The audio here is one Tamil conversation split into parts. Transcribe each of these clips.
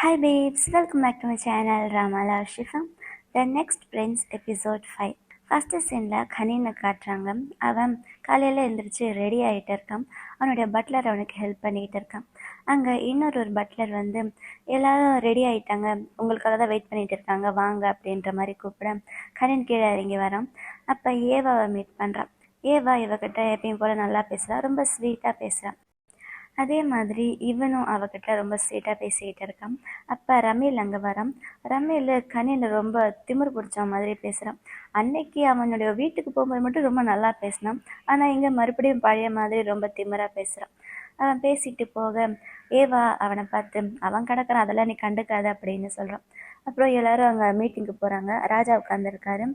Hi babes, welcome back to my channel Ramala Shifam. The next Prince episode 5. First சீனில் கனினை காட்டுறாங்க. அவன் காலையில் எழுந்திரிச்சு ரெடி ஆகிட்டு இருக்கான். அவனுடைய பட்லர் அவனுக்கு ஹெல்ப் பண்ணிக்கிட்டு இருக்கான். அங்கே இன்னொரு பட்லர் வந்து எல்லாரும் ரெடி ஆகிட்டாங்க, உங்களுக்காக தான் வெயிட் பண்ணிகிட்டு இருக்காங்க, வாங்க அப்படின்ற மாதிரி கூப்பிட கனின் கீழே இறங்கி வரான். அப்போ ஏவாவை மீட் பண்ணுறான். ஏவா இவகிட்ட எப்பயும் போல் நல்லா பேசுகிறான், ரொம்ப ஸ்வீட்டாக பேசுகிறான். அதே மாதிரி இவனும் அவகிட்ட ரொம்ப ஸ்வீட்டாக பேசிக்கிட்டு இருக்கான். அப்போ ரமேல் அங்கே வரான். ரமேல் கனியில் ரொம்ப திமிர் பிடிச்ச மாதிரி பேசுகிறான். அன்னைக்கு அவனுடைய வீட்டுக்கு போகும்போது மட்டும் ரொம்ப நல்லா பேசினான். ஆனால் இங்கே மறுபடியும் பழைய மாதிரி ரொம்ப திமிராக பேசுகிறான். அவன் பேசிட்டு போக ஏவா அவனை பார்த்து அவன் கிடக்கிறான், அதெல்லாம் நீ கண்டுக்காத அப்படின்னு சொல்கிறான். அப்புறம் எல்லாரும் அங்கே மீட்டிங்க்கு போகிறாங்க. ராஜா உட்காந்துருக்காரு.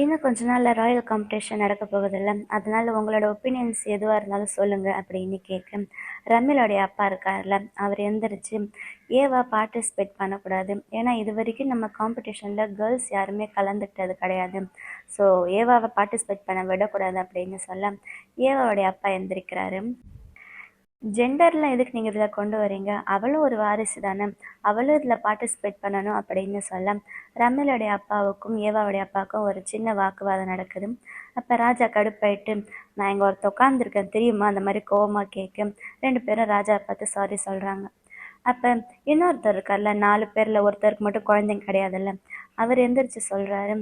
இன்னும் கொஞ்ச நாளில் ராயல் காம்படிஷன் நடக்க போகுதில்ல, அதனால் உங்களோட ஒப்பீனியன்ஸ் எதுவாக இருந்தாலும் சொல்லுங்கள் அப்படின்னு கேட்க ரம்மிலோடைய அப்பா இருக்கார்ல, அவர் எந்திரிச்சு ஏவா பார்ட்டிசிபேட் பண்ணக்கூடாது, ஏன்னா இது வரைக்கும் நம்ம காம்படிஷனில் கேர்ள்ஸ் யாருமே கலந்துக்கிட்டது கிடையாது, ஸோ ஏவாவை பார்ட்டிசிபேட் பண்ண விடக்கூடாது அப்படின்னு சொல்ல ஏவாவுடைய அப்பா எந்திரிக்கிறாரு. ஜெண்டர்லாம் எதுக்கு நீங்கள் இதில் கொண்டு வரீங்க, அவளும் ஒரு வாரிசு தானே, அவளும் இதில் பார்ட்டிசிபேட் பண்ணணும் அப்படின்னு சொல்ல ரமேலுடைய அப்பாவுக்கும் ஏவாவுடைய அப்பாவுக்கும் ஒரு சின்ன வாக்குவாதம் நடக்குது. அப்போ ராஜா கடுப்பாயிட்டு நான் இங்கே ஒருத்த உட்காந்துருக்கேன் தெரியுமா, அந்த மாதிரி கோவமாக கேட்க 2 பேரும் ராஜா பார்த்து சாரி சொல்கிறாங்க. அப்போ இன்னொருத்தர் இருக்கார்ல, 4 பேரில் ஒருத்தருக்கு மட்டும் குழந்தைங்க கிடையாதுல்ல, அவர் எந்திரிச்சு சொல்கிறாரு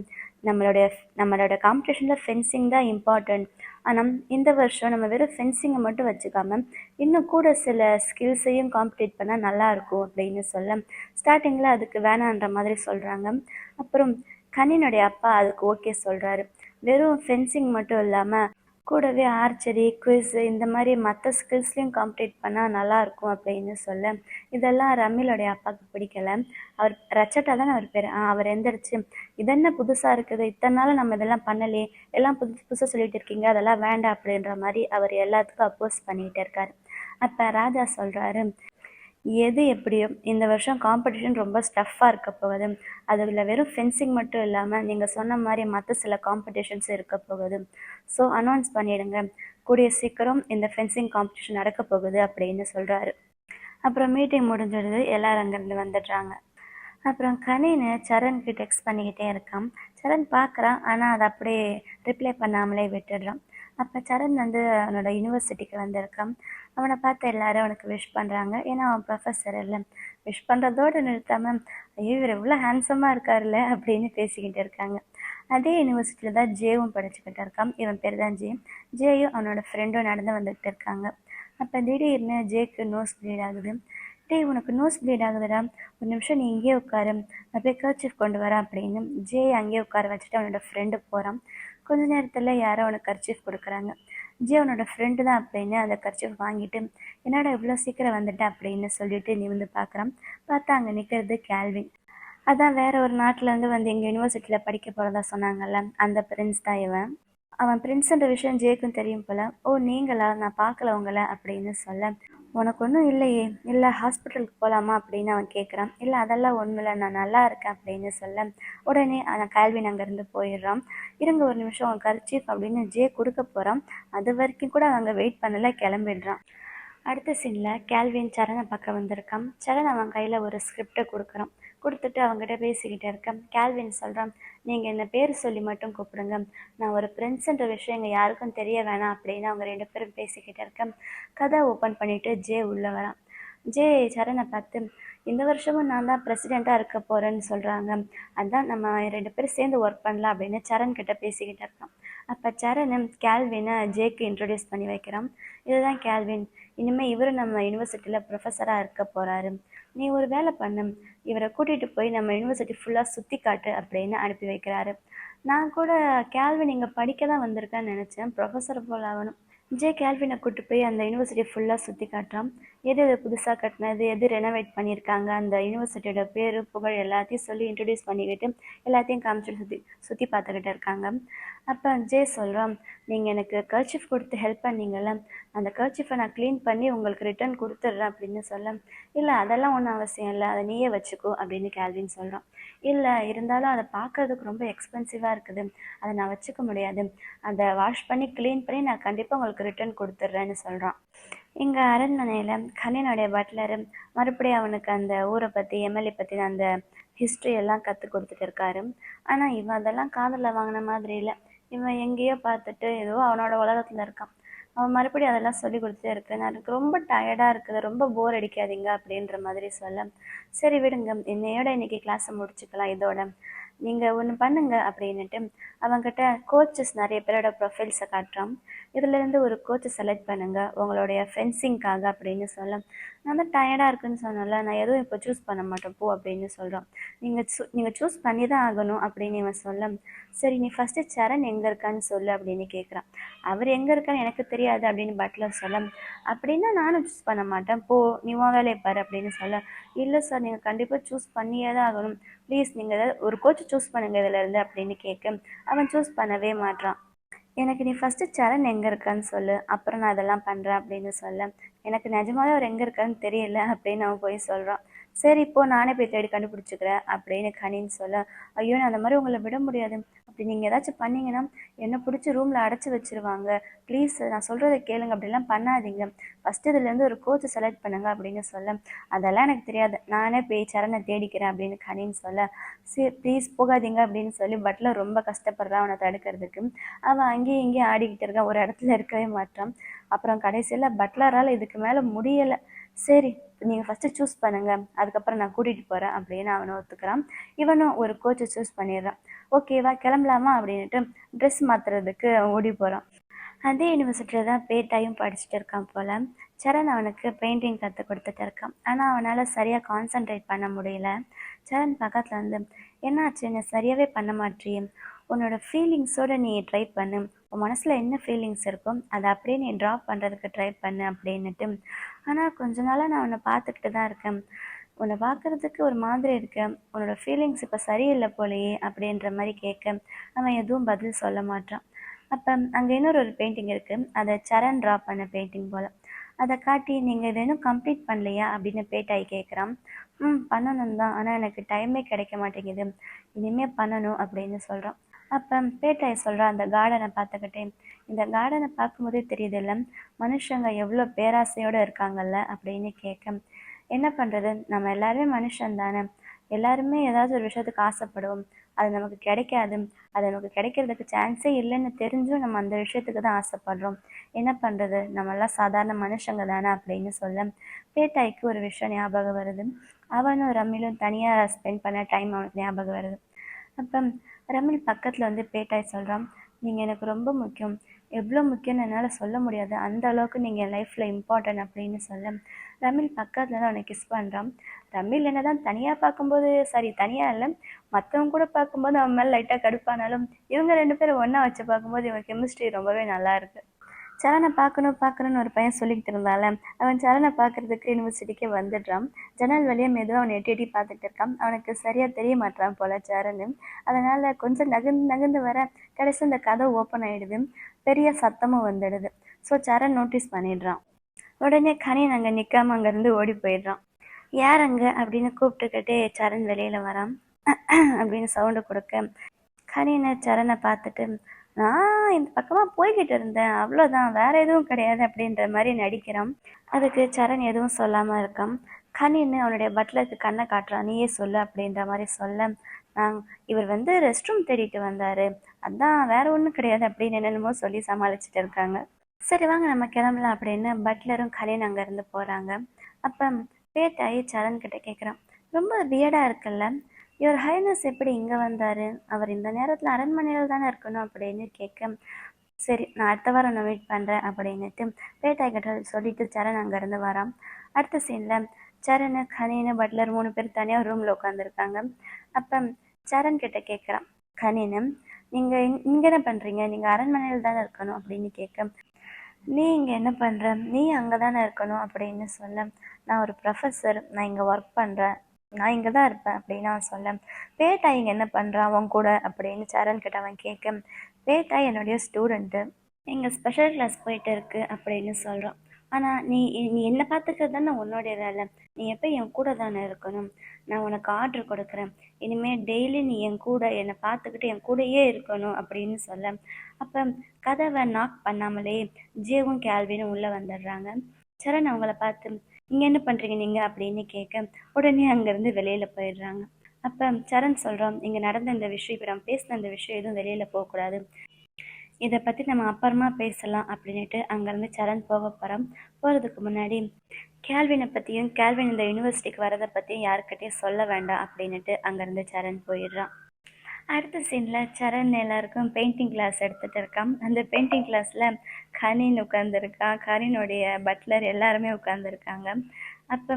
நம்மளோட காம்படிஷனில் ஃபென்சிங் தான் இம்பார்ட்டண்ட், ஆனால் இந்த வருஷம் நம்ம வெறும் ஃபென்சிங்கை மட்டும் வச்சுக்காம இன்னும் கூட சில ஸ்கில்ஸையும் காம்படிட் பண்ணால் நல்லாயிருக்கும் அப்படின்னு சொல்ல ஸ்டார்டிங்கில் அதுக்கு வேணான்ற மாதிரி சொல்கிறாங்க. அப்புறம் கனினுடைய அப்பா அதுக்கு ஓகே சொல்கிறாரு. வெறும் ஃபென்சிங் மட்டும் இல்லாமல் கூடவே ஆர்ச்சரி, குவிஸ் இந்த மாதிரி மற்ற ஸ்கில்ஸ்லையும் காம்படிட் பண்ணால் நல்லாயிருக்கும் அப்படின்னு சொல்ல இதெல்லாம் ரமீலோடைய அப்பாவுக்கு பிடிக்கலை. அவர் ரச்சட்டா தானே அவர் பேர், அவர் எந்திரிச்சு இதென்ன புதுசாக இருக்குது, இத்தனை நாள் நம்ம இதெல்லாம் பண்ணலையே, எல்லாம் புதுசு புதுசாக சொல்லிட்டு இருக்கீங்க, அதெல்லாம் வேண்டாம் அப்படின்ற மாதிரி அவர் எல்லாத்துக்கும் அப்போஸ் பண்ணிகிட்டு இருக்கார். அப்போ ராஜா சொல்கிறாரு, எது எப்படியோ இந்த வருஷம் காம்படிஷன் ரொம்ப ஸ்டஃப்பாக இருக்க போகுது, அதில் வெறும் ஃபென்சிங் மட்டும் இல்லாமல் நீங்கள் சொன்ன மாதிரி மற்ற சில காம்படிஷன்ஸ் இருக்க போகுது, ஸோ அனௌன்ஸ் பண்ணிடுங்க, கூடிய சீக்கிரம் இந்த ஃபென்சிங் காம்படிஷன் நடக்க போகுது அப்படின்னு சொல்கிறாரு. அப்புறம் மீட்டிங் முடிஞ்சிடுது, எல்லோரும் அங்கேருந்து வந்துடுறாங்க. அப்புறம் கனின்னு சரணுக்கு டெக்ஸ்ட் பண்ணிக்கிட்டே இருக்கான். சரண் பார்க்குறான், ஆனால் அதை அப்படியே ரிப்ளை பண்ணாமலே விட்டுடுறான். அப்போ சரண் வந்து அவனோட யூனிவர்சிட்டிக்கு வந்திருக்கான். அவனை பார்த்து எல்லாரும் அவனுக்கு விஷ் பண்ணுறாங்க, ஏன்னா அவன் ப்ரொஃபஸர் இல்லை. விஷ் பண்ணுறதோடு நிறுத்தாமல் ஐயோ இவர் எவ்வளோ ஹேண்ட்ஸமாக இருக்கார்ல அப்படின்னு பேசிக்கிட்டு இருக்காங்க. அதே யூனிவர்சிட்டியில் தான் ஜேவும் படிச்சுக்கிட்டு இருக்கான். இவன் பேர் தான் ஜேயும் அவனோட ஃப்ரெண்டும் நடந்து வந்துக்கிட்டு இருக்காங்க. அப்போ திடீர்னு ஜேக்கு நோஸ் ப்ளீட் ஆகுது. டேய் உனக்கு நோஸ் ப்ளீட் ஆகுதுடா, ஒரு நிமிஷம் நீ இங்கேயே உட்காரு, நான் போய் கர்ச்சீஃப் கொண்டு வரேன் அப்படின்னு ஜே அங்கேயே உட்கார வச்சுட்டு அவனோட ஃப்ரெண்டு போகிறான். கொஞ்ச நேரத்தில் யாரோ அவனுக்கு கர்ச்சீஃப் கொடுக்குறாங்க. ஜே அவனோட ஃப்ரெண்டு தான் அப்படின்னு அந்த கர்ச்சீஃப் வாங்கிட்டு என்னடா இவ்வளோ சீக்கிரம் வந்துட்டேன் அப்படின்னு சொல்லிட்டு நிமிந்து பார்க்குறான். பார்த்தா அங்கே நிற்கிறது கேல்வின். அதான் வேற ஒரு நாட்டிலேருந்து வந்து எங்கள் யூனிவர்சிட்டியில் படிக்க போகிறதா சொன்னாங்கல்ல, அந்த பிரின்ஸ் தான் இவன். அவன் பிரின்ஸுன்ற விஷயம் ஜேக்கும் தெரியும் போல். ஓ நீங்களா, நான் பார்க்கல உங்களை அப்படின்னு சொல்ல உனக்கு ஒன்றும் இல்லையே, இல்லை ஹாஸ்பிட்டலுக்கு போகலாமா அப்படின்னு அவன் கேட்குறான். இல்லை அதெல்லாம் ஒன்றும் இல்லை, நான் நல்லா இருக்கேன் அப்படின்னு சொல்ல உடனே அவன் கேல்வின் அங்கேருந்து போயிடுறான். இருங்க ஒரு நிமிஷம் அவன் கர்ச்சீஃப் அப்படின்னு ஜே கொடுக்க போகிறான். அது வரைக்கும் கூட அங்கே வெயிட் பண்ணல, கிளம்பிடுறான். அடுத்த சீனில் கேல்வின் சரணை பக்கம் வந்திருக்கான். சரண் அவன் கையில் ஒரு ஸ்கிரிப்டை கொடுத்துட்டு அவங்ககிட்ட பேசிக்கிட்டு இருக்கேன். கேல்வின் சொல்கிறான், நீங்கள் என்ன பேர் சொல்லி மட்டும் கூப்பிடுங்க, நான் ஒரு ஃப்ரெண்ட்ஸுன்ற விஷயம் இங்கே யாருக்கும் தெரிய வேணாம் அப்படின்னு அவங்க 2 பேரும் பேசிக்கிட்டு இருக்கேன். கதை ஓப்பன் பண்ணிவிட்டு ஜே உள்ளே வரான். ஜே சரணை பார்த்து இந்த வருஷமும் நான் தான் ப்ரெசிடெண்ட்டாக இருக்க போகிறேன்னு சொல்கிறாங்க, அதான் நம்ம 2 பேரும் சேர்ந்து ஒர்க் பண்ணலாம் அப்படின்னு சரண் கிட்ட பேசிக்கிட்டு இருக்கான். அப்போ சரண் கேல்வினை ஜேக்கு இன்ட்ரடியூஸ் பண்ணி வைக்கிறான். இதுதான் கேல்வின், இனிமேல் இவர் நம்ம யூனிவர்சிட்டியில் ப்ரொஃபஸராக இருக்க போகிறாரு, நீ ஒரு வேலை பண்ணு, இவரை கூட்டிகிட்டு போய் நம்ம யூனிவர்சிட்டி ஃபுல்லாக சுற்றி காட்டு அப்படின்னு அனுப்பி வைக்கிறாரு. நான் கூட கேல்வின் இங்கே படிக்க தான் வந்திருக்கேன்னு நினச்சேன், ப்ரொஃபஸர் போல் ஆகணும். ஜே கேல்வினை கூப்பிட்டு போய் அந்த யூனிவர்சிட்டி ஃபுல்லாக சுற்றி காட்டுறான். எது எது புதுசாக கட்டினது, எது ரெனோவேட் பண்ணியிருக்காங்க, அந்த யூனிவர்சிட்டியோட பேர் புகழ் எல்லாத்தையும் சொல்லி இன்ட்ரடியூஸ் பண்ணிக்கிட்டு எல்லாத்தையும் காமிச்சிட்டு சுற்றி பார்த்துக்கிட்டு இருக்காங்க. அப்போ ஜே சொல்கிறான், நீங்கள் எனக்கு கர்ச்சீஃப் கொடுத்து ஹெல்ப் பண்ணீங்கள்ல, அந்த கர்ச்சீஃபை நான் க்ளீன் பண்ணி உங்களுக்கு ரிட்டர்ன் கொடுத்துட்றேன் அப்படின்னு சொல்ல இல்லை அதெல்லாம் ஒன்றும் அவசியம் இல்லை, அதை நீயே வச்சுக்கோ அப்படின்னு கேல்வின் சொல்கிறான். இல்லை இருந்தாலும் அதை பார்க்குறதுக்கு ரொம்ப எக்ஸ்பென்சிவாக இருக்குது, அதை நான் வச்சுக்க முடியாது, அதை வாஷ் பண்ணி க்ளீன் பண்ணி நான் கண்டிப்பாக உங்களுக்கு ரிட்டர்ன் கொடுத்துட்றேன்னு சொல்கிறான். இங்கே அரண்மனையில் கனியனுடைய பட்லரு மறுபடியும் அவனுக்கு அந்த ஊரை பற்றி எம்எல்ஏ பற்றின அந்த ஹிஸ்ட்ரி எல்லாம் கற்றுக் கொடுத்துட்டு இருக்காரு. ஆனால் இவன் அதெல்லாம் காதில் வாங்கின மாதிரி இல்லை. இவன் எங்கேயோ பார்த்துட்டு ஏதோ அவனோட உலகத்தில் இருக்கான். அவன் மறுபடியும் அதெல்லாம் சொல்லி கொடுத்துட்டே இருக்கு. நான் எனக்கு ரொம்ப டயர்டாக இருக்குது, ரொம்ப போர் அடிக்காதீங்க அப்படின்ற மாதிரி சொல்ல, சரி விடுங்க, என்னையோட இன்னைக்கு கிளாஸை முடிச்சுக்கலாம் இதோட, நீங்கள் ஒன்று பண்ணுங்க அப்படின்னுட்டு அவங்ககிட்ட கோச்சஸ் நிறைய பேரோட ப்ரொஃபைல்ஸை காட்டுறான். இதுலேருந்து ஒரு கோச்சை செலக்ட் பண்ணுங்கள் உங்களுடைய ஃபென்சிங்காக அப்படின்னு சொல்ல, நான் தான் டயர்டாக இருக்குன்னு சொன்னல, நான் எதுவும் இப்போ சூஸ் பண்ண மாட்டேன் போ அப்படின்னு சொல்கிறான். நீங்கள் சூஸ் பண்ணி தான் ஆகணும் அப்படின்னு இவன் சொல்ல, சரி நீ ஃபஸ்ட்டு சரண் எங்கே இருக்கான்னு சொல்லு அப்படின்னு கேட்குறான். அவர் எங்கே இருக்கான்னு எனக்கு தெரியாது அப்படின்னு பட்லர் சொல்ல, அப்படின்னா நானும் சூஸ் பண்ண மாட்டேன் போ, நீ உன் வேலையை பாரு அப்படின்னு சொல்ல, இல்லை சார் நீங்கள் கண்டிப்பாக சூஸ் பண்ணியே தான் ஆகணும், ப்ளீஸ் நீங்கள் ஏதாவது ஒரு கோச் சூஸ் பண்ணுங்க இதிலேருந்து அப்படின்னு கேட்க, அவன் சூஸ் பண்ணவே மாட்டான். எனக்கு நீ ஃபஸ்ட்டு சரண் எங்கே இருக்கான்னு சொல்லு, அப்புறம் நான் இதெல்லாம் பண்ணுறேன் அப்படின்னு சொல்ல, எனக்கு நிஜமாவே அவர் எங்கே இருக்கான்னு தெரியல அப்படின்னு அவன் போய் சொல்கிறான். சரி இப்போ நானே போய் தேடி கண்டுபிடிச்சிக்கிறேன் அப்படின்னு கனின்னு சொல்ல, ஐயோ நான் அந்த மாதிரி உங்களை விட முடியாது, அப்படி நீங்கள் ஏதாச்சும் பண்ணீங்கன்னா என்னை பிடிச்சி ரூமில் அடைச்சி வச்சிருவாங்க, ப்ளீஸ் நான் சொல்கிறத கேளுங்க, அப்படிலாம் பண்ணாதீங்க, ஃபஸ்ட்டு இதுலேருந்து ஒரு கோச்சை செலக்ட் பண்ணுங்க அப்படின்னு சொல்ல, அதெல்லாம் எனக்கு தெரியாது, நானே போய் சரணை தேடிக்கிறேன் அப்படின்னு கனின்னு சொல்ல, சரி ப்ளீஸ் போகாதீங்க அப்படின்னு சொல்லி பட்லர் ரொம்ப கஷ்டப்படுறான் அவனை தடுக்கிறதுக்கு. அவன் அங்கேயும் இங்கேயும் ஆடிக்கிட்டு இருக்கான், ஒரு இடத்துல இருக்கவே மாட்டான். அப்புறம் கடைசியில் பட்லரால் இதுக்கு மேலே முடியலை, சரி நீங்கள் ஃபஸ்ட்டு சூஸ் பண்ணுங்கள், அதுக்கப்புறம் நான் கூட்டிகிட்டு போகிறேன் அப்படின்னு அவனை ஒத்துக்கிறான். இவனும் ஒரு கோச்சை சூஸ் பண்ணிடுறான். ஓகேவா கிளம்பலாமா அப்படின்ட்டு ட்ரெஸ் மாற்றுறதுக்கு ஓடி போகிறான். அதே யூனிவர்சிட்டியில் தான் பேட்டாயும் படிச்சுட்டு இருக்கான் போல். சரண் அவனுக்கு பெயிண்டிங் கற்றுக் கொடுத்துட்டு இருக்கான். ஆனால் அவனால் சரியாக கான்சன்ட்ரேட் பண்ண முடியல. சரண் பக்கத்தில் வந்து, என்னாச்சு நீ சரியாகவே பண்ண மாட்டியே, உன்னோட ஃபீலிங்ஸோடு நீ ட்ரை பண்ணு, உன் மனசில் என்ன ஃபீலிங்ஸ் இருக்கோ அதை அப்படியே நீ ட்ரா பண்ணுறதுக்கு ட்ரை பண்ணு அப்படின்னுட்டு. ஆனால் கொஞ்ச நாளாக நான் உன்னை பார்த்துக்கிட்டு தான் இருக்கேன், உன்னை பார்க்குறதுக்கு ஒரு மாதிரி இருக்கேன், உன்னோட ஃபீலிங்ஸ் இப்போ சரியில்லை போலையே அப்படின்ற மாதிரி கேட்க அவன் எதுவும் பதில் சொல்ல மாட்டான். அப்போ அங்கே இன்னொரு பெயிண்டிங் இருக்குது, அதை சரண் ட்ரா பண்ண பெயிண்டிங் போல். அதை காட்டி நீங்கள் இதை இன்னும் கம்ப்ளீட் பண்ணலையா அப்படின்னு பேட்டாய் கேட்குறான். பண்ணணும் தான், ஆனால் எனக்கு டைமே கிடைக்க மாட்டேங்குது, இனிமேல் பண்ணணும் அப்படின்னு சொல்கிறான். அப்போ பேட்டாய் சொல்கிறான் அந்த கார்டனை பார்த்துக்கிட்டே, இந்த கார்டனை பார்க்கும்போதே தெரியுது இல்லை மனுஷங்க எவ்வளோ பேராசையோடு இருக்காங்கல்ல அப்படின்னு கேட்க, என்ன பண்ணுறது, நம்ம எல்லாருமே மனுஷன் தானே, எல்லாருமே ஏதாவது ஒரு விஷயத்துக்கு ஆசைப்படுவோம், அது நமக்கு கிடைக்காது, அது நமக்கு கிடைக்கிறதுக்கு சான்ஸே இல்லைன்னு தெரிஞ்சும் நம்ம அந்த விஷயத்துக்கு தான் ஆசைப்படுறோம், என்ன பண்ணுறது, நம்மெல்லாம் சாதாரண மனுஷங்க தானே அப்படின்னு சொல்ல பேட்டாய்க்கு ஒரு விஷயம் ஞாபகம் வருது. அவனும் ரம்மிலும் தனியாக ஸ்பெண்ட் பண்ண டைம் அவனுக்கு ஞாபகம் வருது. அப்போ ரமில் பக்கத்தில் வந்து பேட்டாய் சொல்கிறான், நீங்கள் எனக்கு ரொம்ப முக்கியம், எவ்வளோ முக்கியம்னு என்னால் சொல்ல முடியாது, அந்த அளவுக்கு நீங்கள் என் லைஃப்பில் இம்பார்ட்டன்ட் அப்படின்னு சொல்ல ரமில் பக்கத்தில் தான் அவனை கிஸ் பண்ணுறான். ரமில் என்ன தான் தனியாக பார்க்கும்போது, சாரி தனியாக இல்லை மற்றவங்க கூட பார்க்கும்போது அவன் மேலே லைட்டாக கடுப்பானாலும், இவங்க ரெண்டு பேரும் ஒன்றா வச்சு பார்க்கும்போது இவங்க கெமிஸ்ட்ரி ரொம்பவே நல்லா இருக்குது. சரணை பார்க்கணுன்னு ஒரு பையன் சொல்லிக்கிட்டு இருந்தால, அவன் சரணை பார்க்கறதுக்கு யூனிவர்சிட்டிக்கே வந்துடுறான். ஜன்னல் வழியாக மெதுவாக அவனை எட்டி எட்டி பார்த்துட்டு இருக்கான். அவனுக்கு சரியாக தெரிய மாட்டான் போல சரணு. அதனால் கொஞ்சம் நகர்ந்து நகர்ந்து வர கடைசி இந்த கதவு ஓப்பன் ஆகிடுது, பெரிய சத்தமும் வந்துடுது. ஸோ சரண் நோட்டீஸ் பண்ணிடுறான். உடனே கனியன் அங்கே நிற்காம அங்கேருந்து ஓடி போயிடுறான். யார் அங்கே அப்படின்னு கூப்பிட்டுக்கிட்டே சரண் வெளியில் வரான். அப்படின்னு சவுண்டு கொடுக்க கனியனை சரணை பார்த்துட்டு, நான் இந்த பக்கமாக போய்கிட்டு இருந்தேன் அவ்வளோதான், வேற எதுவும் கிடையாது அப்படின்ற மாதிரி நடிக்கிறான். அதுக்கு சரண் எதுவும் சொல்லாமல் இருக்கான். கனின்னு அவனுடைய பட்லருக்கு கண்ணை காட்டுறான், நீயே சொல்லு அப்படின்ற மாதிரி சொல்ல, நான் இவர் வந்து ரெஸ்ட் ரூம் தேடிட்டு வந்தார், அதான் வேற ஒன்றும் கிடையாது அப்படின்னு என்னென்னமோ சொல்லி சமாளிச்சுட்டு இருக்காங்க. சரி வாங்க நம்ம கிளம்பலாம் அப்படின்னு பட்லரும் கனின் அங்கேருந்து போகிறாங்க. அப்போ பேட்டாயி சரண் கிட்ட கேட்குறான், ரொம்ப வியர்டாக இருக்குல்ல, யுவர் ஹைனஸ் எப்படி இங்கே வந்தார், அவர் இந்த நேரத்தில் அரண்மனையில் தானே இருக்கணும் அப்படின்னு கேட்க, சரி நான் அடுத்த வாரம் நான் வெயிட் பண்ணுறேன் அப்படின்னுட்டு பேட்டாய் கிட்ட சொல்லிட்டு சரண் அங்கேருந்து வரான். அடுத்த சீனில் சரண் கனின்னு பட்லர் 3 பேர் தனியாக ரூமில் உட்காந்துருக்காங்க. அப்போ சரண் கிட்ட கேட்குறான், கனின்னு நீங்கள் இங்கே என்ன பண்ணுறீங்க, நீங்கள் அரண்மனையில் தானே இருக்கணும் அப்படின்னு கேட்க, நீ இங்கே என்ன பண்ணுற, நீ அங்கே தானே இருக்கணும் அப்படின்னு சொல்ல, நான் ஒரு ப்ரொஃபஸர், நான் இங்கே ஒர்க் பண்ணுறேன், நான் இங்கே தான் இருப்பேன் அப்படின்னு அவன் சொல்ல, பேட்டாய் இங்கே என்ன பண்ணுறான் அவன் கூட அப்படின்னு சரண் கிட்ட அவன் கேட்க, பேட்டாய் என்னுடைய ஸ்டூடெண்ட்டு, எங்கள் ஸ்பெஷல் கிளாஸ் போயிட்டு இருக்கு அப்படின்னு சொல்கிறான். ஆனால் நீ நீ என்னை பார்த்துக்கிறது தானே உன்னோடைய வேலை, நீ எப்போ என் கூட தானே இருக்கணும், நான் உனக்கு ஆர்டர் கொடுக்குறேன், இனிமேல் டெய்லி நீ என் கூட என்னை பார்த்துக்கிட்டு என் கூடயே இருக்கணும் அப்படின்னு சொல்ல, அப்போ கதவை நாக் பண்ணாமலே ஜேவும் கேல்வினும் உள்ளே வந்துடுறாங்க. சரண் அவங்கள பார்த்து, இங்கே என்ன பண்ணுறீங்க நீங்கள் அப்படின்னு கேட்க, உடனே அங்கேருந்து வெளியில் போயிடுறாங்க. அப்போ சரண் சொல்கிறோம், இங்கே நடந்த இந்த விஷயம், இப்போ நம்ம பேசின இந்த விஷயம் எதுவும் வெளியில் போகக்கூடாது, இதை பற்றி நம்ம அப்புறமா பேசலாம் அப்படின்ட்டு அங்கேருந்து சரண் போக போகிறோம். போகிறதுக்கு முன்னாடி கேல்வினை பற்றியும் கேல்வின் இந்த யூனிவர்சிட்டிக்கு வரதை பற்றியும் யாருக்கிட்டையும் சொல்ல வேண்டாம் அப்படின்ட்டு அங்கேருந்து சரண் போயிடுறான். அடுத்த சீனில் சரண் எல்லாருக்கும் பெயிண்டிங் கிளாஸ் எடுத்துகிட்டு இருக்கான். அந்த பெயிண்டிங் கிளாஸில் கனின் உட்காந்துருக்கான், கனினுடைய பட்லர் எல்லாருமே உட்காந்துருக்காங்க. அப்போ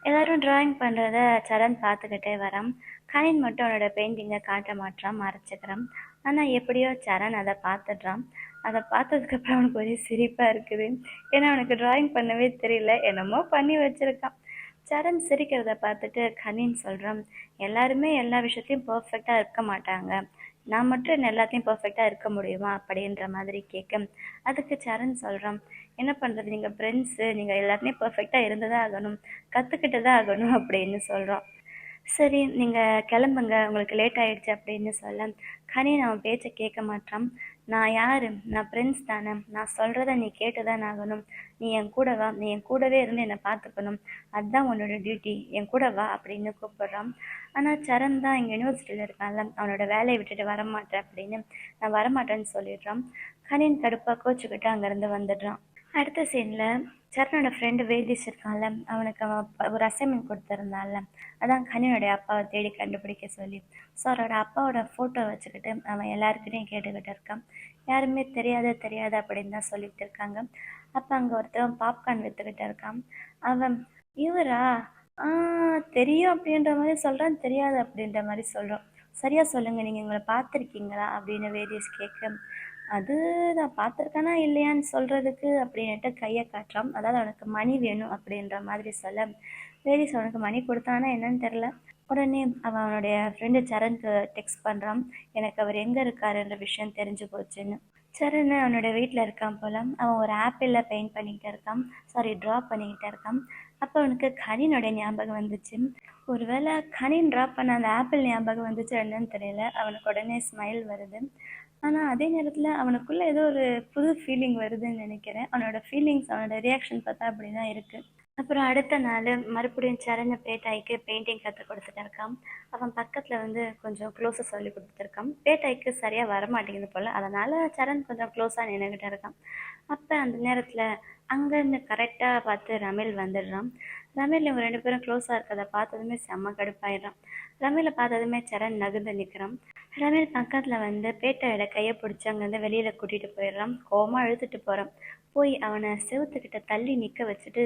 எல்லாரும் ட்ராயிங் பண்ணுறத சரண் பார்த்துக்கிட்டே வரான். கனின் மட்டும் அவனோட பெயிண்டிங்கை காட்ட மாட்டான், மறைச்சிக்கிறான். ஆனால் எப்படியோ சரண் அதை பார்த்துடுறான். அதை பார்த்ததுக்கப்புறம் அவனுக்கு ஒரே சிரிப்பாக இருக்குது. ஏன்னா அவனுக்கு ட்ராயிங் பண்ணவே தெரியல, என்னமோ பண்ணி வச்சுருக்கான். சரண் சிரிக்கிறத பார்த்துட்டு கனின்னு சொல்கிறான், எல்லாருமே எல்லா விஷயத்தையும் பர்ஃபெக்டாக இருக்க மாட்டாங்க, நான் மட்டும் என்ன எல்லாத்தையும் பர்ஃபெக்டாக இருக்க முடியுமா அப்படின்ற மாதிரி கேட்க, அதுக்கு சரண் சொல்கிறான், என்ன பண்ணுறது, நீங்கள் ஃப்ரெண்ட்ஸு, நீங்கள் எல்லாத்தையும் பர்ஃபெக்டாக இருந்து தான் ஆகணும், கற்றுக்கிட்டு தான் ஆகணும் அப்படின்னு சொல்கிறோம். சரி நீங்கள் கிளம்புங்க, உங்களுக்கு லேட் ஆகிடுச்சு அப்படின்னு சொல்ல, கனின் அவன் பேச்சை கேட்க மாட்டான். நான் யார், நான் ஃப்ரெண்ட்ஸ் தானே, நான் சொல்கிறத நீ கேட்டு தான் ஆகணும், நீ என் கூட வா, நீ என் கூடவே இருந்து என்னை பார்த்துக்கணும், அதுதான் உன்னோட டியூட்டி, என் கூட வா அப்படின்னு கூப்பிட்றான். ஆனால் சரண் தான் இங்கே யூனிவர்சிட்டியில் இருக்கான்ல, அவனோட வேலையை விட்டுட்டு வரமாட்டேன் அப்படின்னு, நான் வரமாட்டேன்னு சொல்லிடுறான். கனின் கடுப்பாக கோச்சுக்கிட்டு அங்கேருந்து வந்துடுறான். அடுத்த சீனில் சரணோட ஃப்ரெண்டு வேதிஷ் இருக்கான்ல, அவனுக்கு அவன் ஒரு அசைன்மெண்ட் கொடுத்துருந்தான்ல, அதான் கனியோடைய அப்பாவை தேடி கண்டுபிடிக்க சொல்லி. ஸோ அவரோட அப்பாவோட ஃபோட்டோ வச்சுக்கிட்டு அவன் எல்லாருக்கிட்டையும் கேட்டுக்கிட்டு இருக்கான். யாருமே தெரியாத அப்படின்னு தான் சொல்லிட்டு இருக்காங்க. அப்போ அங்கே ஒருத்தவன் பாப்கார்ன் விற்றுக்கிட்டு இருக்கான். அவன், இவரா, ஆ தெரியும் அப்படின்ற மாதிரி சொல்கிறான், தெரியாது அப்படின்ற மாதிரி சொல்கிறான். சரியாக சொல்லுங்கள், நீங்கள் எங்களை பார்த்துருக்கீங்களா அப்படின்னு வேதிஷ் கேட்க, அது நான் பார்த்துருக்கேனா இல்லையான்னு சொல்கிறதுக்கு அப்படின்ட்டு கையை காட்டுறான். அதாவது அவனுக்கு மணி வேணும் அப்படின்ற மாதிரி சொல்ல, வேதிஸ் அவனுக்கு மணி கொடுத்தானா என்னன்னு தெரில. உடனே அவன் அவனுடைய ஃப்ரெண்டு சரணுக்கு டெக்ஸ்ட் பண்ணுறான், எனக்கு அவர் எங்கே இருக்காருன்ற விஷயம் தெரிஞ்சு போச்சுன்னு. சரண் அவனோட வீட்டில் இருக்கான் போல். அவன் ஒரு ஆப்பிளில் பெயிண்ட் பண்ணிக்கிட்டு இருக்கான், ட்ரா பண்ணிக்கிட்டு இருக்கான். அப்போ அவனுக்கு கனினோட ஞாபகம் வந்துச்சு. ஒருவேளை கனின் ட்ரா பண்ண அந்த ஆப்பிள் ஞாபகம் வந்துச்சு என்னன்னு தெரியல. அவனுக்கு உடனே ஸ்மைல் வருது. ஆனால் அதே நேரத்தில் அவனுக்குள்ளே ஏதோ ஒரு புது ஃபீலிங் வருதுன்னு நினைக்கிறேன். அவனோட ஃபீலிங்ஸ், அவனோட ரியாக்ஷன் பார்த்தா அப்படி தான் இருக்குது. அப்புறம் அடுத்த நாள் மறுபடியும் சரண பேட்டாய்க்கு பெயிண்டிங் கற்றுக் கொடுத்துட்டு இருக்கான். அவன் பக்கத்தில் வந்து கொஞ்சம் க்ளோஸாக சொல்லி கொடுத்துருக்கான். பேட்டாய்க்கு சரியாக வரமாட்டேங்குது போல், அதனால் சரண் கொஞ்சம் க்ளோஸாக நின்றுக்கிட்டு இருக்கான். அப்போ அந்த நேரத்தில் அங்கேருந்து கரெக்டாக பார்த்து ரமேல் வந்துடுறான். ரமேல் இவங்க 2 பேரும் க்ளோஸாக இருக்கிறத பார்த்ததுமே செம்ம கடுப்பாயிடுறான். ரமேலை பார்த்ததுமே சரண் நகுந்து நிற்கிறான். ரமேல் பக்கத்தில் வந்து பேட்டாயோட கையை பிடிச்சி அங்கேருந்து வெளியில் கூட்டிகிட்டு போயிடுறான். கோவமாக இழுத்துட்டு போகிறான். போய் அவனை செவுத்துக்கிட்ட தள்ளி நிற்க வச்சுட்டு,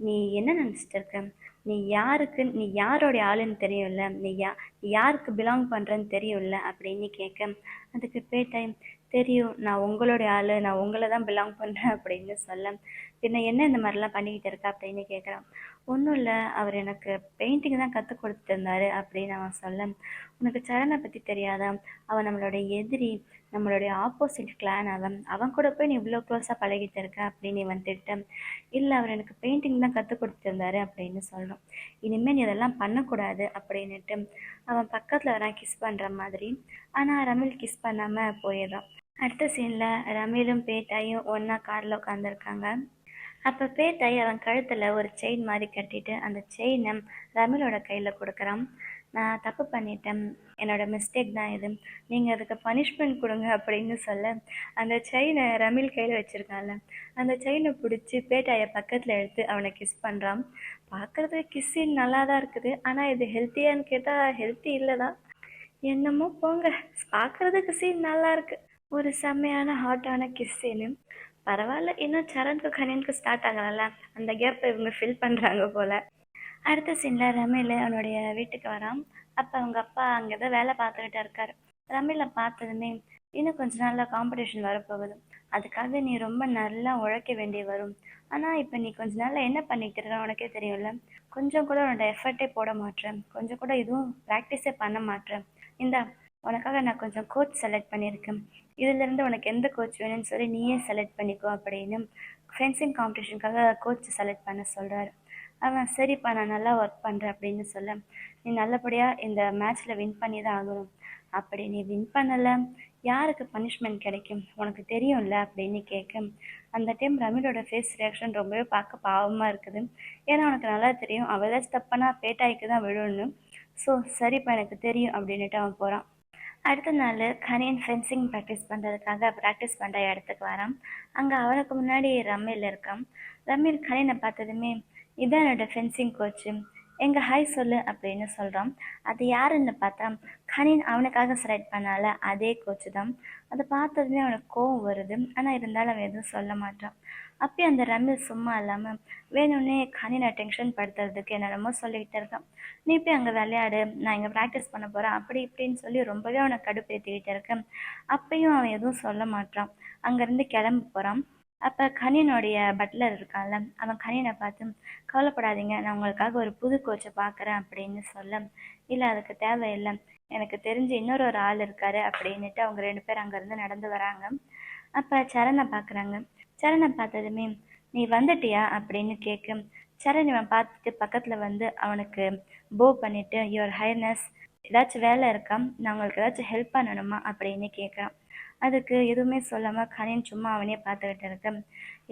நீ என்ன நினச்சிட்டு இருக்க, நீ யாருக்கு, நீ யாரோடைய ஆளுன்னு தெரியும்ல, நீ யாருக்கு பிலாங் பண்ணுறன்னு தெரியும்ல அப்படின்னு கேட்க, அதுக்கு பேட்டை, தெரியும், நான் உங்களுடைய ஆள், நான் உங்களை தான் பிலாங் பண்ணுறேன் அப்படின்னு சொல்ல, பின்ன என்ன இந்த மாதிரிலாம் பண்ணிக்கிட்டு இருக்கா அப்படின்னு கேட்குறான். ஒன்றும் இல்லை, அவர் எனக்கு பெயிண்டிங் தான் கற்றுக் கொடுத்துருந்தாரு அப்படின்னு அவன் சொல்ல, உனக்கு சரணை பற்றி தெரியாதா, அவன் நம்மளுடைய எதிரி, நம்மளுடைய ஆப்போசிட் கிளான், அவன் கூட போய் நீ இவ்வளோ க்ளோஸாக பழகிட்டு இருக்க அப்படின்னு இவன் திட்டம். இல்லை, அவர் எனக்கு பெயிண்டிங் தான் கற்றுக் கொடுத்துருந்தாரு அப்படின்னு சொல்கிறான். இனிமேல் நீ இதெல்லாம் பண்ணக்கூடாது அப்படின்னுட்டு அவன் பக்கத்தில் வரான் கிஸ் பண்ணுற மாதிரி. ஆனால் ரமேல் கிஸ் பண்ணாமல் போயிடுறான். அடுத்த சீனில் ரமேலும் பேட்டாயும் ஒன்றா காரில் உட்காந்துருக்காங்க. அப்போ பேட்டாய் அவன் கழுத்தில் ஒரு செயின் மாதிரி கட்டிட்டு அந்த செயினை ரமேலோட கையில் கொடுக்குறான். நான் தப்பு பண்ணிட்டேன், என்னோட மிஸ்டேக் தான் இது, நீங்கள் அதுக்கு பனிஷ்மெண்ட் கொடுங்க அப்படின்னு சொல்ல, அந்த செயினை ரமேல் கையில் வச்சுருக்கான்ல, அந்த செயினை பிடிச்சி பேட்டாயை பக்கத்தில் எடுத்து அவனை கிஸ் பண்ணுறான். பார்க்குறது கிஸ்ஸின் நல்லா தான் இருக்குது, ஆனால் இது ஹெல்த்தியான்னு கேட்டால் ஹெல்த்தி இல்லை தான். என்னமோ போங்க, பார்க்குறதுக்கு சீன் நல்லா இருக்கு, ஒரு செம்மையான ஹாட்டான கிஸ் சீனு. பரவாயில்ல, இன்னும் சரணுக்கு கனினுக்கு ஸ்டார்ட் ஆகலைல்ல, அந்த கேப்பை இவங்க ஃபில் பண்ணுறாங்க போல். அடுத்த சீனில் ரமேல் அவனுடைய வீட்டுக்கு வரான். அப்போ அவங்க அப்பா அங்கே தான் வேலை பார்த்துக்கிட்டு இருக்காரு. ரமேலை பார்த்ததுமே, இன்னும் கொஞ்ச நாளில் காம்படிஷன் வரப்போகுது, அதுக்காக நீ ரொம்ப நல்லா உழைக்க வேண்டி வரும், ஆனால் இப்போ நீ கொஞ்ச நாளில் என்ன பண்ணிக்கிட்டு இருக்க உனக்கே தெரியும்ல, கொஞ்சம் கூட உன்னோட எஃபர்ட்டே போட மாட்டேன், கொஞ்சம் கூட இதுவும் ப்ராக்டிஸே பண்ண மாட்டேன், இந்தா உனக்காக நான் கொஞ்சம் கோச் செலக்ட் பண்ணியிருக்கேன், இதிலேருந்து உனக்கு எந்த கோச் வேணும்னு சொல்லி நீயே செலக்ட் பண்ணிக்கோ அப்படின்னு ஃபென்சிங் காம்படிஷனுக்காக கோச் செலக்ட் பண்ண சொல்கிறாரு. அவன் சரிப்பா, நான் நல்லா ஒர்க் பண்ணுறேன் அப்படின்னு சொல்ல, நீ நல்லபடியாக இந்த மேட்ச்சில் வின் பண்ணி தான் ஆகணும், அப்படி நீ வின் பண்ணலை யாருக்கு பனிஷ்மெண்ட் கிடைக்கும் உனக்கு தெரியும்ல அப்படின்னு கேட்க, அந்த டைம் ரமீலோட ஃபேஸ் ரியாக்ஷன் ரொம்பவே பார்க்க பாவமாக இருக்குது. ஏன்னா அவனுக்கு நல்லா தெரியும் அவள் ஏதாச்சும் தப்பானா பேட்டாய்க்கு தான் விழுன்னு. ஸோ சரிப்பா எனக்கு தெரியும் அப்படின்ட்டு அவன் போகிறான். அடுத்த நாள் கனியன் ஃபென்சிங் ப்ராக்டிஸ் பண்ணுறதுக்காக ப்ராக்டிஸ் பண்ணுற இடத்துக்கு வரான். அங்கே அவனுக்கு முன்னாடி ரமீல் இருக்கான். ரமீல் கனியனை பார்த்ததுமே, இதான் என்னோட ஃபென்சிங் கோச்சு, எங்கள் ஹாய் சொல்லு அப்படின்னு சொல்கிறான். அது யாருன்னு பார்த்தா கனின் அவனுக்காக செலக்ட் பண்ணால அதே கோச்சு தான். அதை பார்த்ததுமே அவனுக்கு கோவம் வருது. ஆனால் இருந்தாலும் அவன் எதுவும் சொல்ல மாட்டான். அப்பயும் அந்த ரமீல் சும்மா இல்லாமல் வேணும்னே கனினை டென்ஷன் படுத்துறதுக்கு என்னென்னமோ சொல்லிக்கிட்டு இருக்கான். நீ போய் அங்கே விளையாடு, நான் இங்கே ப்ராக்டிஸ் பண்ண போகிறேன் அப்படி இப்படின்னு சொல்லி ரொம்பவே அவனை கடுப்பேற்றிக்கிட்டு இருக்கேன். அப்பயும் அவன் எதுவும் சொல்ல மாட்டான். அங்கேருந்து கிளம்பி போகிறான். அப்போ கனியனுடைய பட்லர் இருக்கான்ல, அவன் கனியனை பார்த்து, கவலைப்படாதீங்க, நான் உங்களுக்காக ஒரு புது கோச்சை பார்க்குறேன் அப்படின்னு சொல்ல, இல்லை அதுக்கு தேவையில்லை, எனக்கு தெரிஞ்சு இன்னொரு ஒரு ஆள் இருக்காரு அப்படின்னுட்டு அவங்க 2 பேர் அங்கேருந்து நடந்து வராங்க. அப்போ சரணை பார்க்குறாங்க. சரணை பார்த்ததுமே, நீ வந்துட்டியா அப்படின்னு கேட்க, சரண் இவன் பார்த்துட்டு பக்கத்தில் வந்து அவனுக்கு போ பண்ணிட்டு, யுவர் ஹைனஸ் ஏதாச்சும் வேலை இருக்கா, நான் உங்களுக்கு ஏதாச்சும் ஹெல்ப் பண்ணணுமா அப்படின்னு கேட்குறான். அதுக்கு எதுவுமே சொல்லாமல் கனின் சும்மா அவனே பார்த்துக்கிட்டு இருக்க,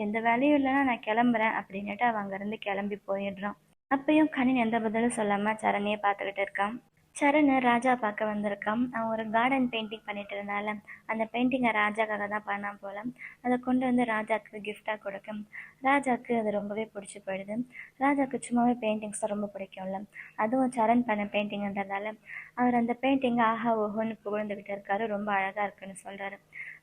எந்த வேலையும் இல்லைன்னா நான் கிளம்புறேன் அப்படின்னுட்டு அவன் அங்கேருந்து கிளம்பி போயிடுறான். அப்பயும் கனின் எந்த பதிலும் சொல்லாமல் சரணையே பார்த்துக்கிட்டு இருக்கான். சரண் ராஜா பார்க்க வந்திருக்கான். அவன் ஒரு கார்டன் பெயிண்டிங் பண்ணிட்டு இருந்தால அந்த பெயிண்டிங்கை ராஜாக்காக தான் பண்ணான் போல. அதை கொண்டு வந்து ராஜாவுக்கு கிஃப்டாக கொடுக்கும். ராஜாவுக்கு அது ரொம்பவே பிடிச்சி போயிடுது. ராஜாவுக்கு சும்மாவே பெயிண்டிங்ஸ் தான் ரொம்ப பிடிக்கும்ல, அதுவும் சரண் பண்ண பெயிண்டிங்கிறதால அவர் அந்த பெயிண்டிங்கை ஆஹா ஓஹோன்னு புகழ்ந்துக்கிட்டு இருக்காரு. ரொம்ப அழகாக இருக்குன்னு சொல்கிறாரு.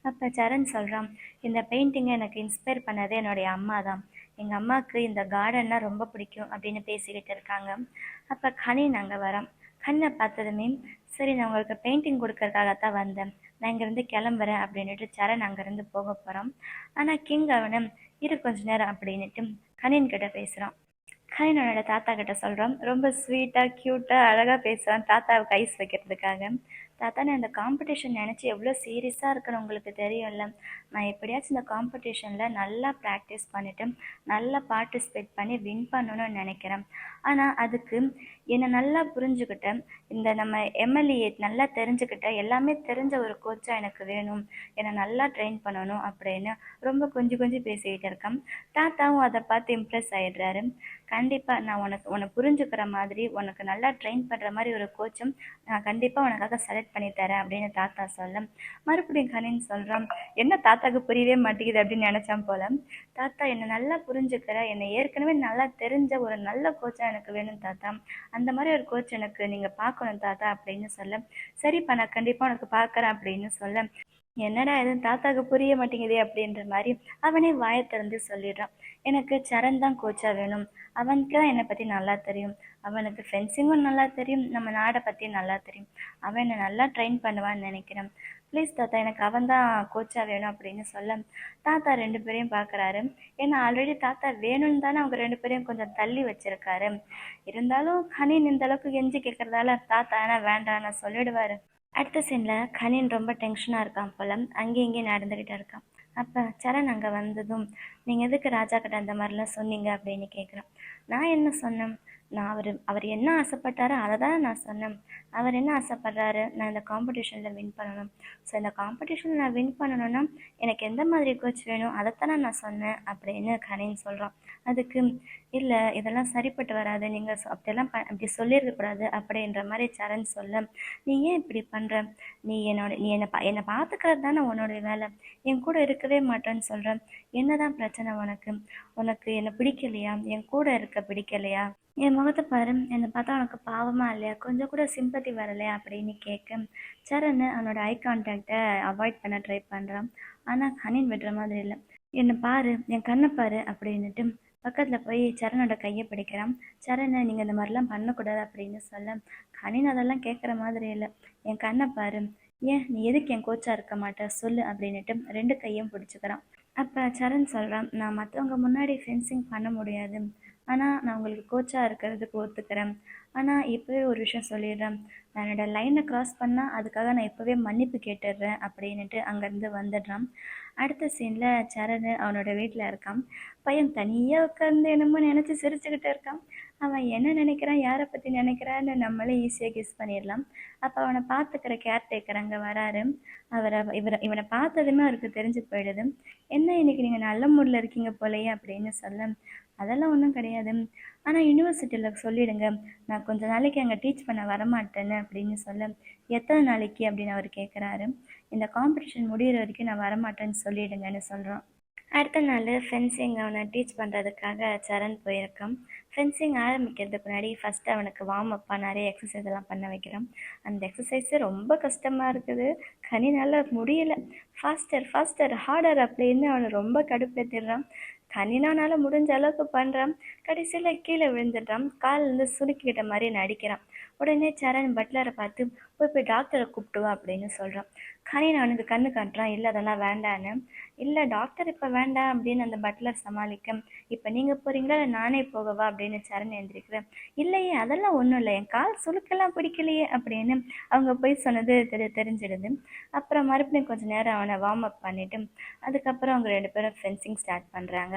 அப்போ சரண் சொல்கிறான், இந்த பெயிண்டிங்கை எனக்கு இன்ஸ்பயர் பண்ணதே என்னுடைய அம்மா தான். எங்கள் அம்மாவுக்கு இந்த கார்டன்னா ரொம்ப பிடிக்கும் அப்படின்னு பேசிக்கிட்டு இருக்காங்க. அப்போ கனின் அங்கே வரான். கண்ணை பார்த்ததுமே, சரி நான் உங்களுக்கு பெயிண்டிங் கொடுக்கறதுக்காகத்தான் வந்தேன், நான் இங்கேருந்து கிளம்புறேன் அப்படின்ட்டு சரண் அங்கேருந்து போக போகிறான். ஆனால் கிங் அவனை இரு கொஞ்ச நேரம் அப்படின்ட்டு கனின் கிட்ட பேசுகிறான். கனினோட தாத்தா கிட்ட சொல்கிறான். ரொம்ப ஸ்வீட்டாக க்யூட்டாக அழகாக பேசுகிறான் தாத்தாவுக்கு ஐஸ் வைக்கிறதுக்காக. தாத்தா, நான் இந்த காம்படிஷன் நினச்சி எவ்வளோ சீரியஸாக இருக்குன்னு உங்களுக்கு தெரியும்ல, நான் எப்படியாச்சும் இந்த காம்படிஷனில் நல்லா ப்ராக்டிஸ் பண்ணிவிட்டு நல்லா பார்ட்டிசிபேட் பண்ணி வின் பண்ணணும்னு நினைக்கிறேன். ஆனால் அதுக்கு என்னை நல்லா புரிஞ்சுக்கிட்ட, இந்த நம்ம எம்எல்ஏ நல்லா தெரிஞ்சுக்கிட்ட, எல்லாமே தெரிஞ்ச ஒரு கோச்சாக எனக்கு வேணும், என்னை நல்லா ட்ரெயின் பண்ணணும் அப்படின்னு ரொம்ப கொஞ்சம் கொஞ்சம் பேசிக்கிட்டு இருக்கேன். தாத்தாவும் அதை பார்த்து இம்ப்ரெஸ் ஆகிடுறாரு. கண்டிப்பாக நான் உன்னை புரிஞ்சுக்கிற மாதிரி, உனக்கு நல்லா ட்ரெயின் பண்ணுற மாதிரி ஒரு கோச்சும் நான் கண்டிப்பாக உனக்காக செலக்ட் பண்ணி தரேன் அப்படின்னு தாத்தா சொல்ல, மறுபடியும் கனின்னு சொல்கிறான், என்ன தாத்தாவுக்கு புரியவே மாட்டேங்குது அப்படின்னு நினச்சான் போல. தாத்தா, என்னை நல்லா புரிஞ்சுக்கிற, என்னை ஏற்கனவே நல்லா தெரிஞ்ச ஒரு நல்ல கோச்சாக எனக்கு வேணும் தாத்தா, அந்த மாதிரி ஒரு கோச் எனக்கு நீங்கள் பார்க்கணும் தாத்தா அப்படின்னு சொல்ல, சரிப்பா நான் கண்டிப்பாக உனக்கு பார்க்குறேன் அப்படின்னு சொல்ல, என்னடா எதுவும் தாத்தாவுக்கு புரிய மாட்டேங்குதே அப்படின்ற மாதிரி அவனே வாயை திறந்து சொல்லிடுறான். எனக்கு சரண் தான் கோச்சாக வேணும், அவனுக்கு தான் என்னை பற்றி நல்லா தெரியும், அவனுக்கு ஃபென்சிங்கும் நல்லா தெரியும், நம்ம நாடை பற்றி நல்லா தெரியும், அவன் என்னை நல்லா ட்ரெயின் பண்ணுவான்னு நினைக்கிறேன், ப்ளீஸ் தாத்தா எனக்கு அவன் தான் கோச்சாக வேணும் அப்படின்னு சொல்ல, தாத்தா 2 பேரையும் பார்க்குறாரு. ஏன்னா ஆல்ரெடி தாத்தா வேணும்னு தானே அவங்க 2 பேரையும் கொஞ்சம் தள்ளி வச்சிருக்காரு. இருந்தாலும் கனின் இந்த அளவுக்கு கெஞ்சி கேட்கறதால தாத்தா ஏன்னா வேண்டாம் நான் சொல்லிடுவார். அடுத்த சீனில் கனின் ரொம்ப டென்ஷனாக இருக்கான் போல, அங்கேயும் இங்கேயும் நடந்துக்கிட்டு இருக்கான். அப்போ சரண் அங்கே வந்ததும், நீங்கள் எதுக்கு ராஜா கிட்ட அந்த மாதிரிலாம் சொன்னீங்க அப்படின்னு கேட்குறான். நான் என்ன சொன்னேன், நான் அவர் என்ன ஆசைப்பட்டாரோ அதை தான் நான் சொன்னேன். அவர் என்ன ஆசைப்படுறாரு, நான் இந்த காம்படிஷனில் வின் பண்ணணும். ஸோ இந்த காம்படிஷனில் நான் வின் பண்ணணும்னா எனக்கு எந்த மாதிரி கோச் வேணும் அதைத்தானே நான் சொன்னேன் அப்படின்னு கனின்னு சொல்கிறான். அதுக்கு, இல்லை இதெல்லாம் சரிப்பட்டு வராது, நீங்கள் அப்படியெல்லாம் அப்படி சொல்லியிருக்கக்கூடாது அப்படின்ற மாதிரி சரண் சொல்ல, நீ ஏன் இப்படி பண்ணுற, நீ என்னை பார்த்துக்கிறது தானே உன்னோடைய வேலை, என் கூட இருக்கவே மாட்டேன்னு சொல்கிறேன், என்னதான் பிரச்சனை உனக்கு, உனக்கு என்னை பிடிக்கலையா, என் கூட இருக்க பிடிக்கலையா, என் முகத்தை பாரு, என்னை பார்த்தா உனக்கு பாவமாக இல்லையா, கொஞ்சம் கூட சிம்பத்தி வரலையா அப்படின்னு கேட்க, சரண் அவனோட ஐ கான்டாக்டை அவாய்ட் பண்ண ட்ரை பண்ணுறான். ஆனால் கனின் விடுற மாதிரி இல்லை. என்னை பாரு, என் கண்ணை பாரு அப்படின்னுட்டு பக்கத்தில் போய் சரணோட கையை பிடிக்கிறான். சரணை, நீங்கள் இந்த மாதிரிலாம் பண்ணக்கூடாது அப்படின்னு சொல்ல, கனின் அதெல்லாம் கேட்குற மாதிரி இல்லை. என் கண்ணை பாரு, ஏன் நீ எதுக்கு என் கோச்சாக இருக்க மாட்டே சொல்லு அப்படின்னுட்டு 2 கையும் பிடிச்சிக்கிறான். அப்போ சரண் சொல்கிறான், நான் மற்றவங்க முன்னாடி ஃபென்சிங் பண்ண முடியாது, ஆனால் நான் உங்களுக்கு கோச்சாக இருக்கிறதுக்கு ஒத்துக்கிறேன், ஆனால் இப்போவே ஒரு விஷயம் சொல்லிடுறேன், நான் என்னோடய லைனை க்ராஸ் பண்ணால் அதுக்காக நான் இப்போவே மன்னிப்பு கேட்டுடுறேன் அப்படின்ட்டு அங்கேருந்து வந்துடுறான். அடுத்த சீனில் சரண் அவனோட வீட்டில் இருக்கான். பையன் தனியாக உட்காந்து என்னமோ நினச்சி சிரிச்சுக்கிட்டு இருக்கான். அவன் என்ன நினைக்கிறான், யாரை பற்றி நினைக்கிறான்னு நம்மளே ஈஸியாக கெஸ் பண்ணிடலாம். அப்போ அவனை பார்த்துக்கிற கேர்டேக்கர் அங்கே வராரு. இவனை பார்த்ததுமே அவருக்கு தெரிஞ்சு போயிடுது. என்ன இன்னைக்கு நீங்கள் நல்ல மூடில் இருக்கீங்க போலையே அப்படின்னு சொல்ல, அதெல்லாம் ஒன்றும் கிடையாது, ஆனால் யூனிவர்சிட்டியில் சொல்லிடுங்க நான் கொஞ்ச நாளைக்கு அங்கே டீச் பண்ண வரமாட்டேன்னு அப்படின்னு சொல்ல, எத்தனை நாளைக்கு அப்படின்னு அவர் கேட்குறாரு. இந்த காம்படிஷன் முடிகிற வரைக்கும் நான் வரமாட்டேன்னு சொல்லிடுங்கன்னு சொல்கிறான். அடுத்த நாள் ஃபென்சிங் அவனை டீச் பண்ணுறதுக்காக சரண் போயிருக்கான். ஃபென்சிங் ஆரம்பிக்கிறதுக்கு முன்னாடி ஃபஸ்ட்டு அவனுக்கு வார்ம் அப்பாக நிறைய எக்ஸசைஸ் எல்லாம் பண்ண வைக்கிறான். அந்த எக்ஸசைஸு ரொம்ப கஷ்டமாக இருக்குது. கனினால் முடியலை. ஃபாஸ்டர் ஃபாஸ்டர் ஹார்டர் அப்படின்னு அவனை ரொம்ப கடுப்பேற்றிடுறான். கனினானால முடிஞ்ச அளவுக்கு பண்ணுறான். கடைசியில் கீழே விழுந்துடுறான். காலிலேருந்து சுருக்கிக்கிட்ட மாதிரி நடிக்கிறான். உடனே சரண் பட்லரை பார்த்து போய் டாக்டரை கூப்பிட்டுவா அப்படின்னு சொல்கிறான். கனின் அவனுக்கு கண்ணு காட்டுறான், இல்லை அதெல்லாம் வேண்டான்னு. இல்லை டாக்டர் இப்போ வேண்டாம் அப்படின்னு அந்த பட்லர் சமாளிக்க, இப்போ நீங்கள் போகிறீங்களா இல்லை நானே போகவா அப்படின்னு சரண் எழுந்திருக்கிறேன். இல்லையே அதெல்லாம் ஒன்றும் இல்லை, என் கால் சுழுக்கெல்லாம் பிடிக்கலையே அப்படின்னு அவங்க போய் சொன்னது தெரிஞ்சிடுது. அப்புறம் மறுபடியும் கொஞ்சம் நேரம் அவனை வார்ம் அப் பண்ணிவிட்டு அதுக்கப்புறம் அவங்க 2 பேரும் ஃபென்சிங் ஸ்டார்ட் பண்ணுறாங்க.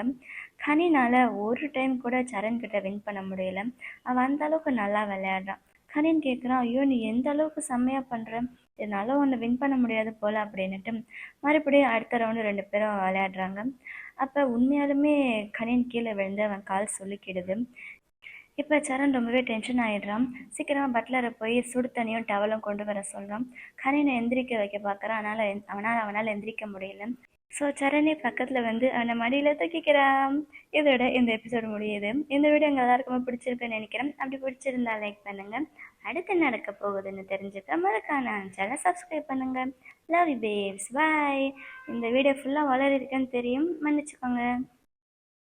கனினால் ஒரு டைம் கூட சரண் கிட்ட வின் பண்ண முடியல. அவன் அந்த அளவுக்கு நல்லா விளையாடுறான். கனின் கேட்குறான், ஐயோ நீ எந்த அளவுக்கு செம்மையாக பண்ணுற, இதனால ஒன்று வின் பண்ண முடியாது போல் அப்படின்னுட்டு மறுபடியும் அடுத்த ரவுண்டு 2 பேரும் விளையாடுறாங்க. அப்போ உண்மையாலுமே கனின் கீழே விழுந்து அவன் கால் சொல்லிக்கிடுது. இப்போ சரண் ரொம்பவே டென்ஷன் ஆகிடுறான். சீக்கிரமாக பட்லரை போய் சுடு தண்ணியும் டவலும் கொண்டு வர சொல்கிறான். கனினை எந்திரிக்க வைக்க பார்க்குறான். அவனால் எந்திரிக்க முடியல. ஸோ சரணே பக்கத்தில் வந்து அவனை மடியில் தூக்கிக்கிறான். இதோட இந்த எபிசோடு முடியுது. இந்த வீடியோ உங்கள் எல்லாருக்குமே பிடிச்சிருக்குன்னு நினைக்கிறேன். அப்படி பிடிச்சிருந்தா லைக் பண்ணுங்கள். அடுத்து நடக்க போகுதுன்னு தெரிஞ்சுக்க மறக்காம சேனலை சப்ஸ்கிரைப் பண்ணுங்கள். லவ் யூ பேப்ஸ், பாய். இந்த வீடியோ ஃபுல்லாக வளர்ந்துருக்குன்னு தெரியும், மன்னிச்சுக்கோங்க.